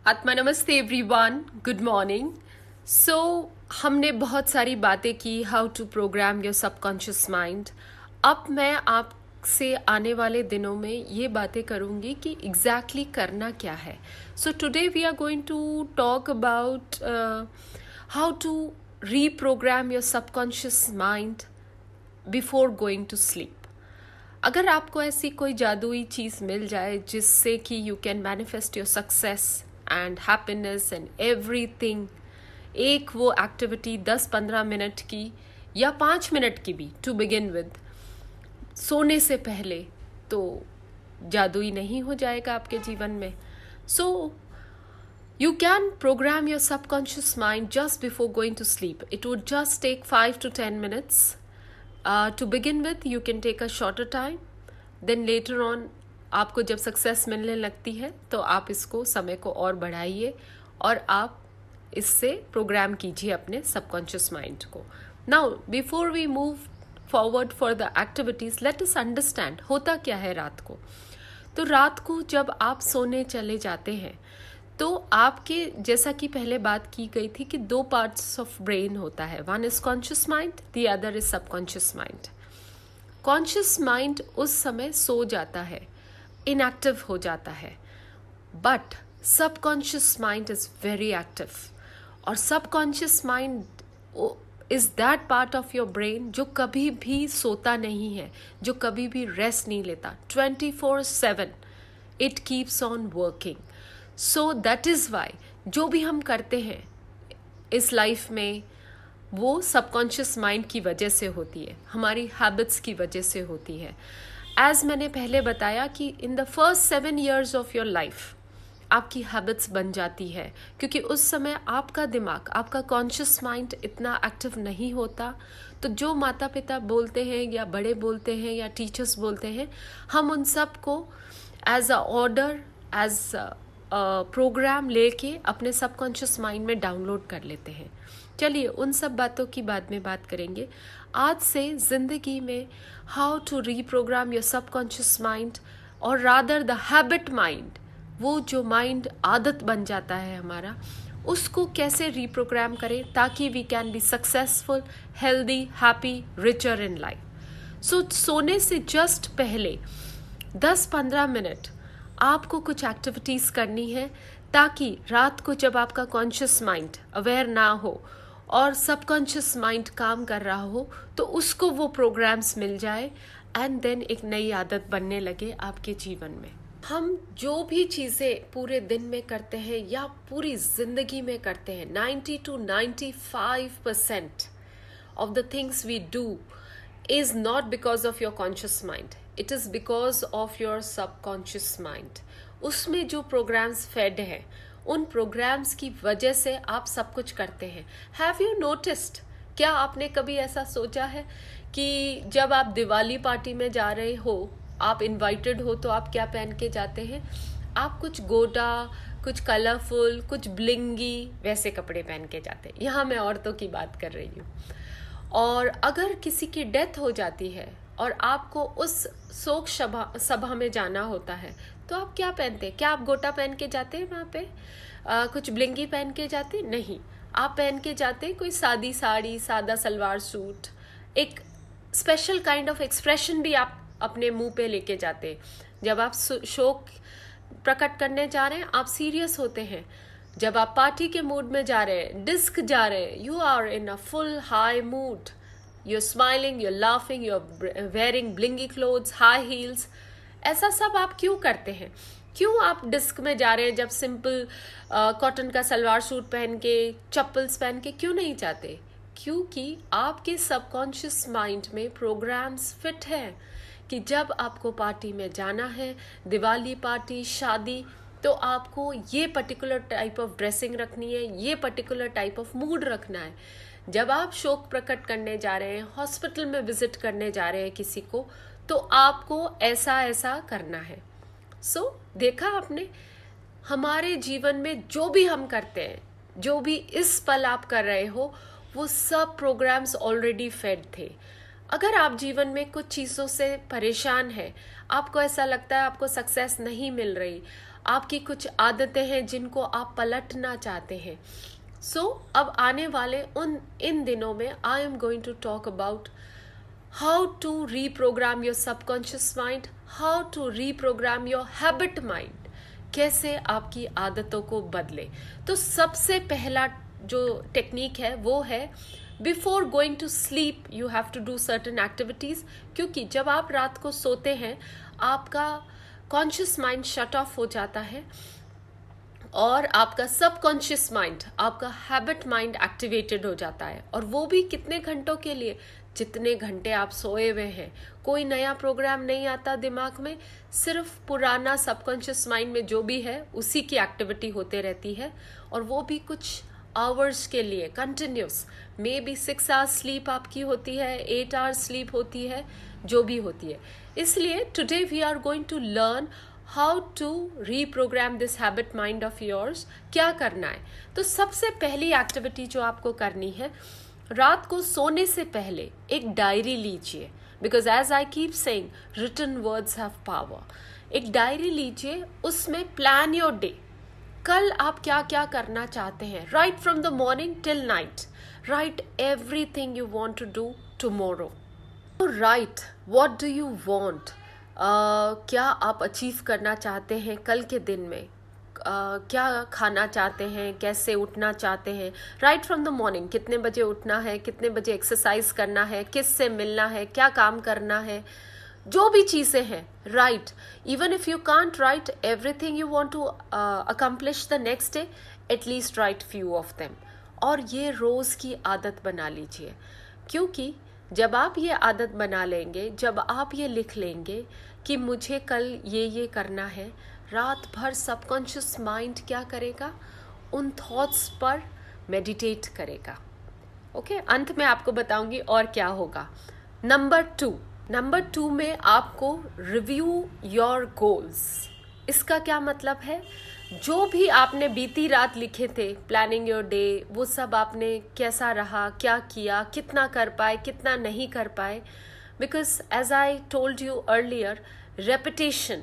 आत्मा नमस्ते everyone, good morning. सो हमने बहुत सारी बातें की how to program your subconscious mind. अब मैं आपसे आने वाले दिनों में ये बातें करूँगी कि एग्जैक्टली करना क्या है। So today we are going to talk about how to reprogram your subconscious mind before going to sleep. अगर आपको ऐसी कोई जादुई चीज़ मिल जाए जिससे कि you can manifest your success and happiness and everything, एक वो एक्टिविटी 10-15 मिनट की या 5 मिनट की भी टू बिगिन विद सोने से पहले, तो जादुई नहीं हो जाएगा आपके जीवन में। सो you can program your subconscious mind just before going to sleep. It would just take 5 to 10 minutes. To begin with, you can take a shorter time. Then later on, आपको जब सक्सेस मिलने लगती है तो आप इसको समय को और बढ़ाइए और आप इससे प्रोग्राम कीजिए अपने सबकॉन्शियस माइंड को। Now before we move forward for the activities, let us understand होता क्या है रात को। तो रात को जब आप सोने चले जाते हैं तो आपके, जैसा कि पहले बात की गई थी कि 2 पार्ट्स ऑफ ब्रेन होता है, one is conscious mind, the other is subconscious mind. Conscious mind उस समय सो जाता है, इनएक्टिव हो जाता है, but subconscious mind is very active. और subconscious mind is that part of your brain जो कभी भी सोता नहीं है, जो कभी भी रेस्ट नहीं लेता। 24/7 it keeps on working. So that is why जो भी हम करते हैं इस लाइफ में वो सबकॉन्शियस माइंड की वजह से होती है, हमारी हैबिट्स की वजह से होती है। एज मैंने पहले बताया कि in the first 7 years of your life आपकी हैबिट्स बन जाती है, क्योंकि उस समय आपका दिमाग, आपका कॉन्शियस माइंड इतना एक्टिव नहीं होता। तो जो माता पिता बोलते हैं या बड़े बोलते हैं या टीचर्स बोलते हैं, हम उन सब को as a order, as program लेके अपने सबकॉन्शियस माइंड में डाउनलोड कर लेते हैं। चलिए उन सब बातों की बाद में बात करेंगे। आज से ज़िंदगी में how to reprogram your subconscious mind, और रादर द हैबिट माइंड, वो जो माइंड आदत बन जाता है हमारा, उसको कैसे रीप्रोग्राम करें ताकि we can be successful, healthy, happy, richer in life. So सोने से जस्ट पहले 10-15 मिनट आपको कुछ एक्टिविटीज़ करनी है ताकि रात को जब आपका कॉन्शियस माइंड अवेयर ना हो और सबकॉन्शियस माइंड काम कर रहा हो तो उसको वो प्रोग्राम्स मिल जाए एंड देन एक नई आदत बनने लगे आपके जीवन में। हम जो भी चीज़ें पूरे दिन में करते हैं या पूरी ज़िंदगी में करते हैं, 90 to 95% of the things we do is not because of your conscious mind. It is because of your subconscious mind. उसमें जो प्रोग्राम्स फेड हैं, उन प्रोग्राम्स की वजह से आप सब कुछ करते हैं। हैव यू नोटिस्ड, क्या आपने कभी ऐसा सोचा है कि जब आप दिवाली पार्टी में जा रहे हो, आप इनवाइटेड हो, तो आप क्या पहन के जाते हैं? आप कुछ गोटा, कुछ कलरफुल, कुछ ब्लिंगी वैसे कपड़े पहन के जाते हैं। यहाँ मैं औरतों की बात कर रही हूँ। और अगर किसी की डेथ हो जाती है और आपको उस शोक सभा में जाना होता है तो आप क्या पहनते हैं? क्या आप गोटा पहन के जाते हैं वहाँ पे? कुछ ब्लिंगी पहन के जाते? नहीं, आप पहन के जाते कोई सादी साड़ी, सादा सलवार सूट, एक स्पेशल काइंड ऑफ एक्सप्रेशन भी आप अपने मुंह पे लेके जाते। जब आप शोक प्रकट करने जा रहे हैं, आप सीरियस होते हैं। जब आप पार्टी के मूड में जा रहे हैं, डिस्क जा रहे हैं, you are in a full high mood, you're smiling, you're laughing, you're wearing blingy clothes, high heels. ऐसा सब आप क्यों करते हैं? क्यों आप डिस्क में जा रहे हैं जब सिंपल कॉटन का सलवार सूट पहन के, चप्पल्स पहन के क्यों नहीं जाते? क्योंकि आपके सबकॉन्शियस माइंड में प्रोग्राम्स फिट हैं कि जब आपको पार्टी में जाना है, दिवाली पार्टी, शादी, तो आपको ये पर्टिकुलर टाइप ऑफ ड्रेसिंग रखनी है, ये पर्टिकुलर टाइप ऑफ मूड रखना है। जब आप शोक प्रकट करने जा रहे हैं, हॉस्पिटल में विजिट करने जा रहे हैं किसी को, तो आपको ऐसा ऐसा करना है। सो देखा आपने, हमारे जीवन में जो भी हम करते हैं, जो भी इस पल आप कर रहे हो, वो सब प्रोग्राम्स ऑलरेडी फेड थे। अगर आप जीवन में कुछ चीज़ों से परेशान है, आपको ऐसा लगता है आपको सक्सेस नहीं मिल रही, आपकी कुछ आदतें हैं जिनको आप पलटना चाहते हैं। सो अब आने वाले इन दिनों में I am going to talk about how to reprogram your subconscious mind, how to reprogram your habit mind, कैसे आपकी आदतों को बदले। तो सबसे पहला जो टेक्निक है वो है before going to sleep you have to do certain activities, क्योंकि जब आप रात को सोते हैं आपका कॉन्शियस माइंड शट ऑफ हो जाता है और आपका सबकॉन्शियस माइंड, आपका हैबिट माइंड एक्टिवेटेड हो जाता है, और वो भी कितने घंटों के लिए, जितने घंटे आप सोए हुए हैं। कोई नया प्रोग्राम नहीं आता दिमाग में, सिर्फ पुराना सबकॉन्शियस माइंड में जो भी है उसी की एक्टिविटी होते रहती है, और वो भी कुछ आवर्स के लिए continuous. May be 6 hours sleep आपकी होती है, 8 आवर्स स्लीप होती है, जो भी होती है। इसलिए today we are going to learn how to reprogram this habit mind of yours. क्या करना है, तो सबसे पहली एक्टिविटी जो आपको करनी है, रात को सोने से पहले एक डायरी लीजिए, because as I keep saying written words have power. एक डायरी लीजिए, उसमें प्लान योर डे, कल आप क्या क्या करना चाहते हैं, write from the morning till night, write everything you want to do tomorrow, write what do you want, क्या आप अचीव करना चाहते हैं कल के दिन में, क्या खाना चाहते हैं, कैसे उठना चाहते हैं, राइट फ्रॉम द मॉर्निंग, कितने बजे उठना है, कितने बजे एक्सरसाइज करना है, किस से मिलना है, क्या काम करना है, जो भी चीज़ें हैं, write. Even if you can't write everything you want to accomplish the next day, at least write few of them, और ये रोज़ की आदत बना लीजिए। क्योंकि जब आप ये आदत बना लेंगे, जब आप ये लिख लेंगे कि मुझे कल ये करना है, रात भर सबकॉन्शियस माइंड क्या करेगा, उन थॉट्स पर मेडिटेट करेगा। ओके, अंत में आपको बताऊंगी और क्या होगा। नंबर टू में आपको रिव्यू योर गोल्स। इसका क्या मतलब है, जो भी आपने बीती रात लिखे थे, प्लानिंग योर डे, वो सब आपने कैसा रहा, क्या किया, कितना कर पाए, कितना नहीं कर पाए। Because as I told you earlier, repetition,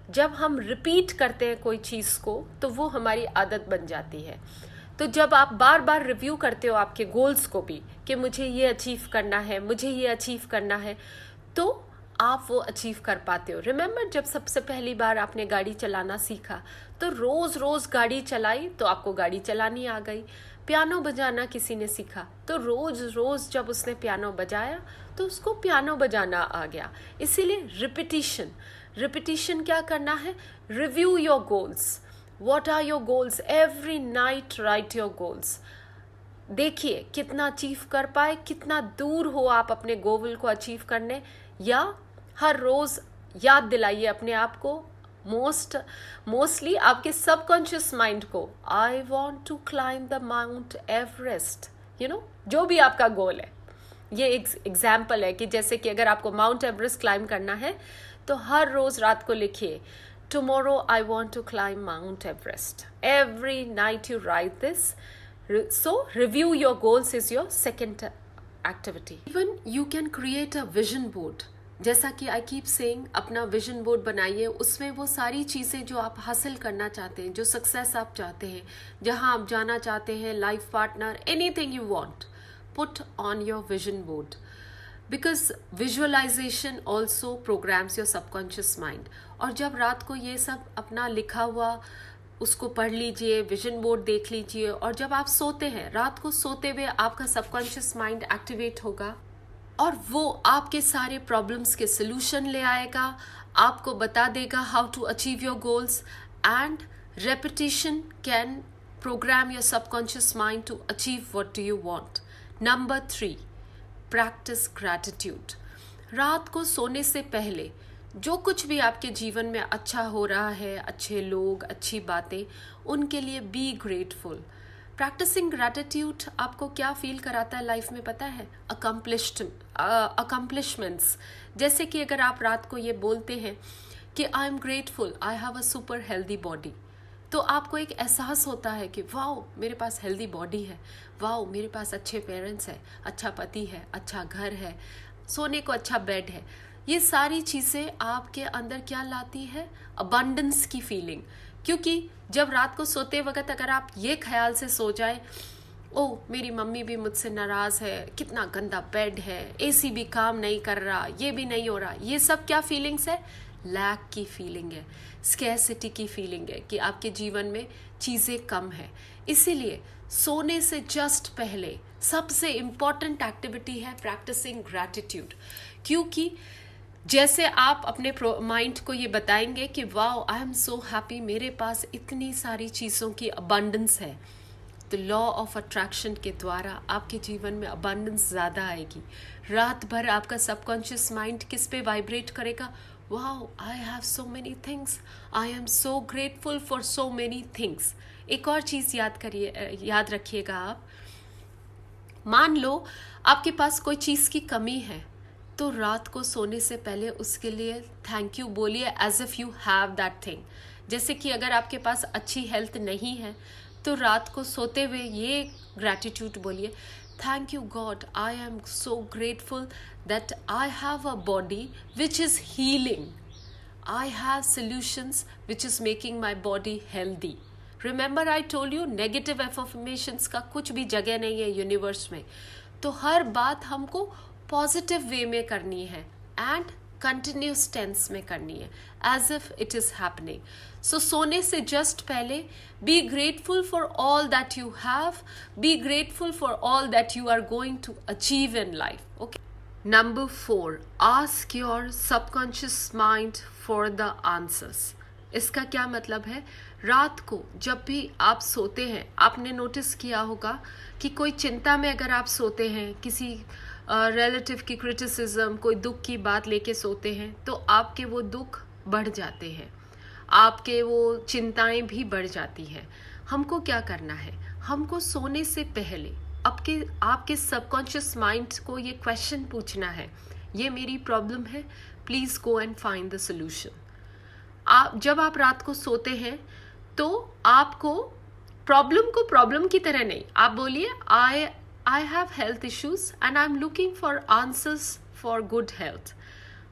जब हम रिपीट करते हैं कोई चीज़ को तो वो हमारी आदत बन जाती है। तो जब आप बार बार रिव्यू करते हो आपके गोल्स को भी कि मुझे ये अचीव करना है, मुझे ये अचीव करना है, तो आप वो अचीव कर पाते हो। रिमेंबर, जब सबसे पहली बार आपने गाड़ी चलाना सीखा तो रोज़ गाड़ी चलाई तो आपको गाड़ी चलानी आ गई। पियानो बजाना किसी ने सीखा तो रोज़ जब उसने पियानो बजाया तो उसको पियानो बजाना आ गया। इसीलिए रिपीटिशन क्या करना है, review your goals. What are your goals, every night write your goals. देखिए कितना अचीव कर पाए, कितना दूर हो आप अपने गोल को अचीव करने, या हर रोज याद दिलाइए अपने आप को, मोस्टली आपके सबकॉन्शियस माइंड को, I want to climb the Mount Everest, जो भी आपका गोल है। ये एक एग्जाम्पल है कि जैसे कि अगर आपको माउंट एवरेस्ट क्लाइम करना है तो हर रोज रात को लिखिए, tomorrow I want to climb Mount Everest. Every night you write this. So review your goals is your second activity. Even you can create a vision board. जैसा कि I keep saying, अपना vision board बनाइए, उसमें वो सारी चीज़ें जो आप हासिल करना चाहते हैं, जो सक्सेस आप चाहते हैं, जहाँ आप जाना चाहते हैं, life partner, anything you want, put on your vision board. Because visualization also programs your subconscious mind. और जब रात को ये सब अपना लिखा हुआ उसको पढ़ लीजिए, विजन बोर्ड देख लीजिए, और जब आप सोते हैं, रात को सोते हुए आपका सबकॉन्शियस माइंड एक्टिवेट होगा और वो आपके सारे प्रॉब्लम्स के सलूशन ले आएगा, आपको बता देगा how to achieve your goals, and repetition can program your subconscious mind to achieve what do you want. Number 3, practice gratitude. रात को सोने से पहले जो कुछ भी आपके जीवन में अच्छा हो रहा है, अच्छे लोग, अच्छी बातें, उनके लिए बी ग्रेटफुल. प्रैक्टिसिंग ग्रैटिट्यूड आपको क्या फील कराता है लाइफ में पता है? अकम्पलिशमेंट्स. जैसे कि अगर आप रात को ये बोलते हैं कि I am grateful, I have a super healthy body, तो आपको एक एहसास होता है कि वाओ मेरे पास हेल्दी बॉडी है, वाओ मेरे पास अच्छे पेरेंट्स हैं, अच्छा पति है, अच्छा घर है, सोने को अच्छा बेड है. ये सारी चीज़ें आपके अंदर क्या लाती है? अबंडेंस की फीलिंग, क्योंकि जब रात को सोते वक्त अगर आप ये ख्याल से सो जाए, ओ मेरी मम्मी भी मुझसे नाराज़ है, कितना गंदा बेड है, एसी भी काम नहीं कर रहा, ये भी नहीं हो रहा, ये सब क्या फीलिंग्स है? लैक की फीलिंग है, स्कैरसिटी की फीलिंग है कि आपके जीवन में चीज़ें कम है। इसीलिए सोने से जस्ट पहले सबसे इम्पॉर्टेंट एक्टिविटी है प्रैक्टिसिंग ग्रैटिट्यूड। क्योंकि जैसे आप अपने माइंड को ये बताएंगे कि wow I am so happy, मेरे पास इतनी सारी चीज़ों की अबंडेंस है, तो लॉ ऑफ अट्रैक्शन के द्वारा आपके जीवन में अबंडेंस ज़्यादा आएगी। रात भर आपका सबकॉन्शियस माइंड किस पे वाइब्रेट करेगा? Wow I have so many things, I am so grateful for so many things. एक और चीज़ याद रखिएगा आप, मान लो आपके पास कोई चीज़ की कमी है, तो रात को सोने से पहले उसके लिए थैंक यू बोलिए as if you have that thing. जैसे कि अगर आपके पास अच्छी हेल्थ नहीं है तो रात को सोते हुए ये ग्रैटिट्यूड बोलिए, thank you God, I am so grateful that I have a body which is healing, I have solutions which is making my body healthy. Remember I told you, negative affirmations का कुछ भी जगह नहीं है universe में। तो हर बात हमको पॉजिटिव वे में करनी है एंड कंटिन्यूस टेंस में करनी है, as if it is happening. So सोने से जस्ट पहले be grateful for all that you have, be grateful for all that you are going to achieve in life. Okay, number 4, ask your subconscious mind for the answers. इसका क्या मतलब है? रात को जब भी आप सोते हैं, आपने नोटिस किया होगा कि कोई चिंता में अगर आप सोते हैं, किसी रिलेटिव की क्रिटिसिज्म, कोई दुख की बात लेके सोते हैं, तो आपके वो दुख बढ़ जाते हैं, आपके वो चिंताएं भी बढ़ जाती हैं। हमको क्या करना है? हमको सोने से पहले आपके सबकॉन्शियस माइंड को ये क्वेश्चन पूछना है, ये मेरी प्रॉब्लम है, please go and find the solution. जब आप रात को सोते हैं तो आपको प्रॉब्लम को प्रॉब्लम की तरह नहीं, आप बोलिए I have health issues and I'm looking for answers for good health.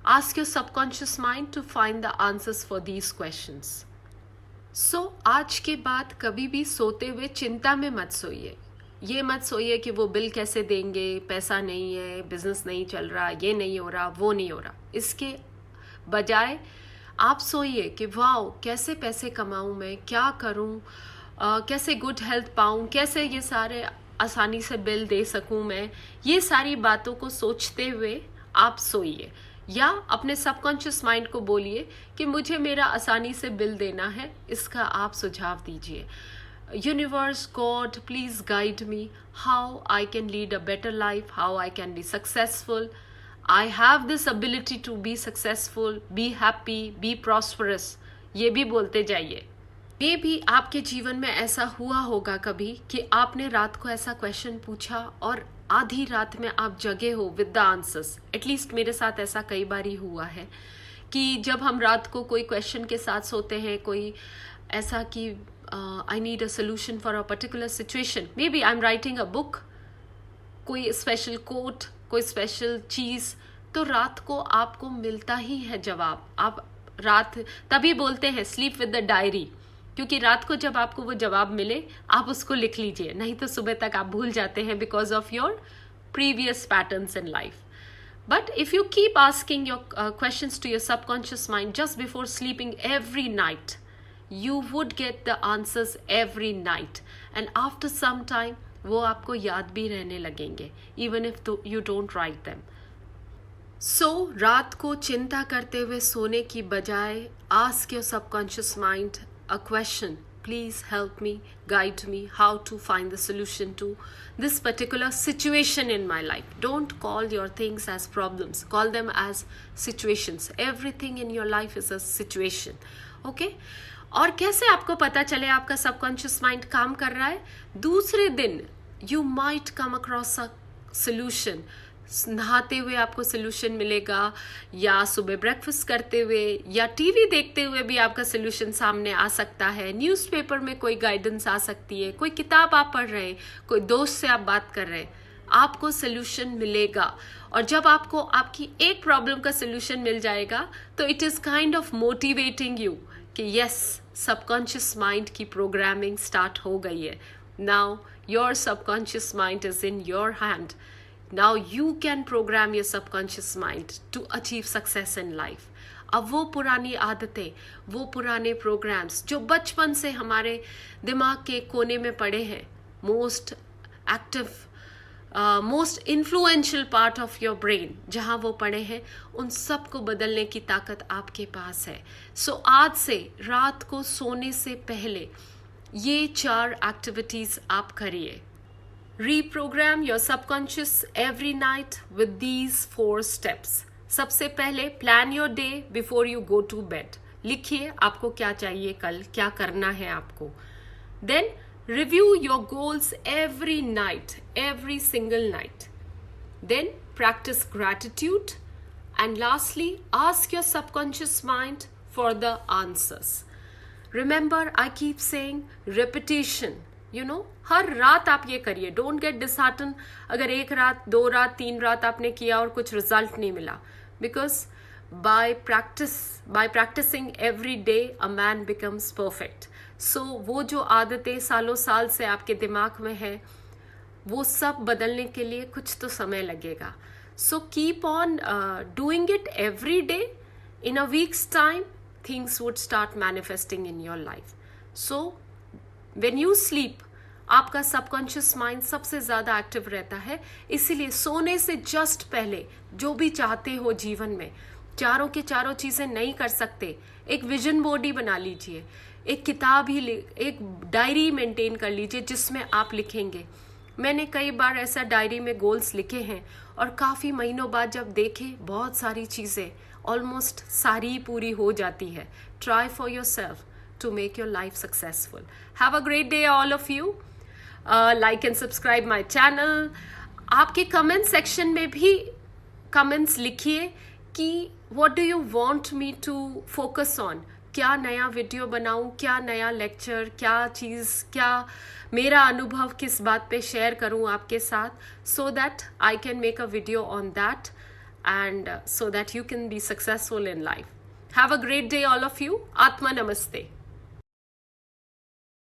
Ask your subconscious mind to find the answers for these questions. So, आज के बाद कभी भी सोते हुए चिंता में मत सोइए। ये मत सोइए कि वो बिल कैसे देंगे, पैसा नहीं है, बिजनेस नहीं चल रहा, ये नहीं हो रहा, वो नहीं हो रहा। इसके बजाय आप सोइए कि वाओ कैसे पैसे कमाऊँ मैं, क्या करूँ, कैसे गुड हेल्थ पाऊँ, कैसे ये सारे आसानी से बिल दे सकूं मैं। ये सारी बातों को सोचते हुए आप सोइए, या अपने सबकॉन्शियस माइंड को बोलिए कि मुझे मेरा आसानी से बिल देना है, इसका आप सुझाव दीजिए। Universe, God, please guide me how I can lead a better life, how I can be successful, I have this ability to be successful, be happy, be prosperous. ये भी बोलते जाइए। ये भी आपके जीवन में ऐसा हुआ होगा कभी कि आपने रात को ऐसा क्वेश्चन पूछा और आधी रात में आप जगे हो विद द आंसर्स। एटलीस्ट मेरे साथ ऐसा कई बार ही हुआ है कि जब हम रात को कोई क्वेश्चन के साथ सोते हैं, कोई ऐसा कि I need a solution for a particular situation, maybe I am writing a book, कोई स्पेशल कोट, कोई स्पेशल चीज़, तो रात को आपको मिलता ही है जवाब। आप रात तभी बोलते हैं स्लीप विद द डायरी, क्योंकि रात को जब आपको वो जवाब मिले आप उसको लिख लीजिए, नहीं तो सुबह तक आप भूल जाते हैं because of your previous patterns in life. But if you keep asking your questions to your subconscious mind just before sleeping every night, you would get the answers every night, and after some time वो आपको याद भी रहने लगेंगे, even if you don't write them. So रात को चिंता करते हुए सोने की बजाय ask your subconscious mind a question. Please help me, guide me how to find the solution to this particular situation in my life. Don't call your things as problems, call them as situations. Everything in your life is a situation. Okay? और कैसे आपको पता चले आपका subconscious mind काम कर रहा है? दूसरे दिन you might come across a solution. नहाते हुए आपको सोल्यूशन मिलेगा, या सुबह ब्रेकफास्ट करते हुए, या टीवी देखते हुए भी आपका सोल्यूशन सामने आ सकता है। न्यूज़पेपर में कोई गाइडेंस आ सकती है, कोई किताब आप पढ़ रहे हैं, कोई दोस्त से आप बात कर रहे हैं, आपको सोल्यूशन मिलेगा। और जब आपको आपकी एक प्रॉब्लम का सोल्यूशन मिल जाएगा तो it is kind of motivating you कि यस सबकॉन्शियस माइंड की प्रोग्रामिंग स्टार्ट हो गई है. Now your subconscious mind is in your hand. Now you can program your subconscious mind to achieve success in life. अब वो पुरानी आदतें, वो पुराने प्रोग्राम्स जो बचपन से हमारे दिमाग के कोने में पड़े हैं, most active, most influential part of your brain, जहाँ वो पड़े हैं, उन सब को बदलने की ताकत आपके पास है. सो आज से रात को सोने से पहले ये 4 एक्टिविटीज आप करिए. Reprogram your subconscious every night with these 4 steps. सबसे पहले plan your day before you go to bed. लिखिए आपको क्या चाहिए, कल क्या करना है आपको. Then review your goals every night, every single night. Then practice gratitude. And lastly, ask your subconscious mind for the answers. Remember, I keep saying repetition. हर रात आप ये करिए. Don't get disheartened अगर 1 रात, 2 रात, 3 रात आपने किया और कुछ रिजल्ट नहीं मिला. Because by practicing every day, a man becomes perfect. सो वो जो आदतें सालों साल से आपके दिमाग में है, वो सब बदलने के लिए कुछ तो समय लगेगा. So keep on doing it every day. In a weeks time things would start manifesting in your life. So when you sleep, आपका सबकॉन्शियस माइंड सबसे ज़्यादा एक्टिव रहता है. इसीलिए सोने से जस्ट पहले जो भी चाहते हो जीवन में, चारों के चारों चीज़ें नहीं कर सकते, एक विजन बोर्ड ही बना लीजिए. एक किताब ही, एक डायरी मेंटेन कर लीजिए जिसमें आप लिखेंगे. मैंने कई बार ऐसा डायरी में गोल्स लिखे हैं और काफ़ी महीनों बाद जब देखे, बहुत सारी चीज़ें ऑलमोस्ट सारी पूरी हो जाती है. Try for yourself to make your life successful. Have a great day all of you. Like and subscribe my channel. आपके कमेंट सेक्शन में भी कमेंट्स लिखिए कि what do you want me to focus on. क्या नया video बनाऊं, क्या नया लेक्चर, क्या चीज़, क्या मेरा अनुभव किस बात पे शेयर करूं आपके साथ, so that I can make a video on that and so that you can be successful in life. Have a great day all of you. आत्मा नमस्ते.